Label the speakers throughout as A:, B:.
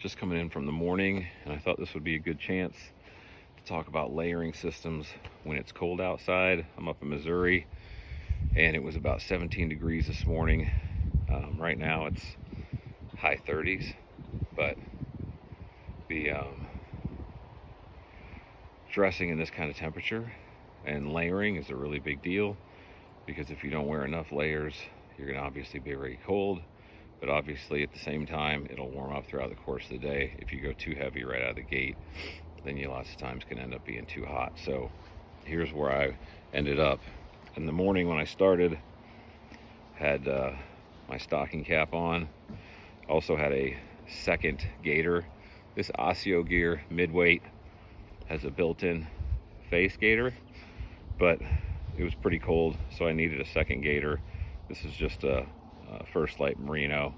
A: Just coming in from the morning, and I thought this would be a good chance to talk about layering systems when it's cold outside. I'm up in Missouri, and it was about 17 degrees this morning. Right now it's high 30s, but the dressing in this kind of temperature and layering is a really big deal, because if you don't wear enough layers, you're going to obviously be very cold, but obviously at the same time it'll warm up throughout the course of the day. If you go too heavy right out of the gate, then you lots of times can end up being too hot. So here's where I ended up. In the morning when I started, had my stocking cap on, also had a second gaiter. This Asio Gear midweight has a built-in face gaiter, but it was pretty cold, so I needed a second gaiter. This is just a First Light Merino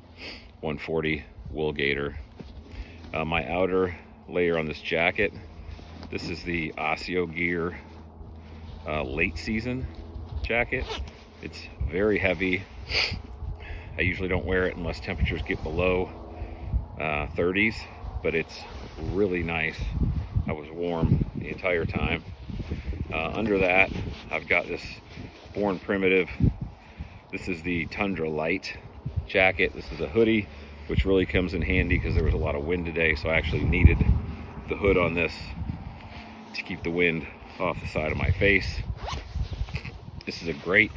A: 140 wool gaiter. My outer layer on this jacket, this is the Asio Gear late season jacket. It's very heavy. I usually don't wear it unless temperatures get below 30s, but it's really nice. I was warm the entire time. Under that, I've got this Born Primitive. This is the Tundra Light jacket. This is a hoodie, which really comes in handy because there was a lot of wind today, so I actually needed the hood on this to keep the wind off the side of my face. This is a great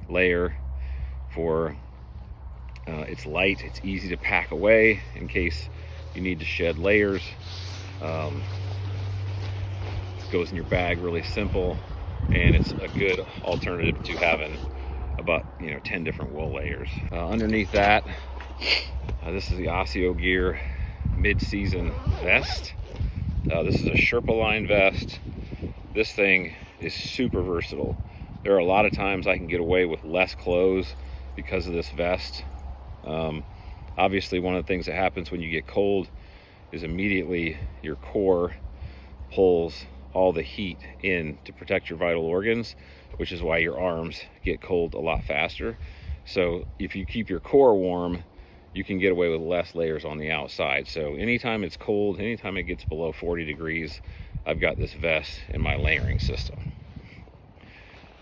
A: layer for, it's light, it's easy to pack away in case you need to shed layers. It goes in your bag, really simple, and it's a good alternative to having about 10 different wool layers. Underneath that, this is the Asio Gear mid-season vest. This is a Sherpa line vest. This thing is super versatile. There are a lot of times I can get away with less clothes because of this vest. Obviously, one of the things that happens when you get cold is immediately your core pulls all the heat in to protect your vital organs, which is why your arms get cold a lot faster. So if you keep your core warm, you can get away with less layers on the outside. So anytime it's cold, anytime it gets below 40 degrees, I've got this vest in my layering system.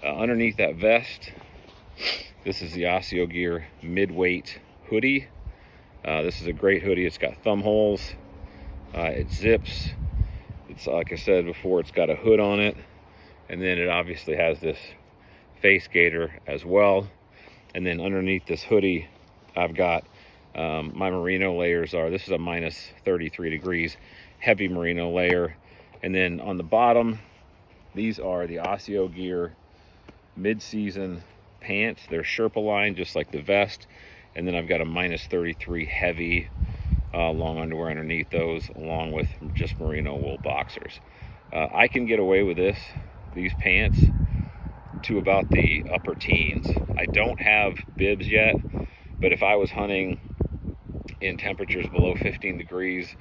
A: Underneath that vest, this is the Asio Gear midweight hoodie. This is a great hoodie. It's got thumb holes. It zips. It's, like I said before, it's got a hood on it, and then it obviously has this face gaiter as well. And then underneath this hoodie, I've got my merino layers are, this is a minus 33 degrees heavy merino layer. And then on the bottom, these are the Asio Gear mid-season pants. They're Sherpa line, just like the vest. And then I've got a minus 33 heavy long underwear underneath those, along with just merino wool boxers. I can get away with these pants to about the upper teens. I don't have bibs yet, but if I was hunting in temperatures below 15 degrees,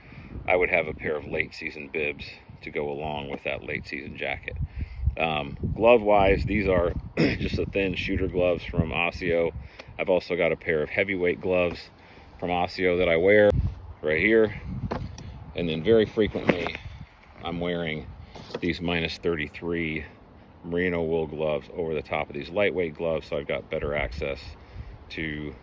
A: I would have a pair of late season bibs to go along with that late season jacket. Glove wise, these are just a thin shooter gloves from Asio. I've also got a pair of heavyweight gloves from Asio that I wear right here, and then very frequently I'm wearing these minus 33 merino wool gloves over the top of these lightweight gloves, so I've got better access to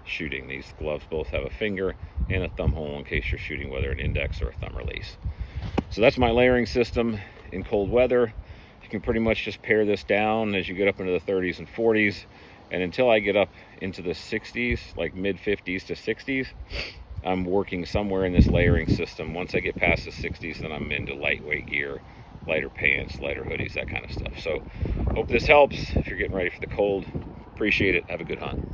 A: shooting. These gloves both have a finger and a thumb hole in case you're shooting whether an index or a thumb release. So that's my layering system in cold weather. You can pretty much just pare this down as you get up into the 30s and 40s, and until I get up into the 60s, like mid 50s to 60s, I'm working somewhere in this layering system. Once I get past the 60s, then I'm into lightweight gear, lighter pants, lighter hoodies, that kind of stuff. So hope this helps if you're getting ready for the cold. Appreciate it. Have a good hunt.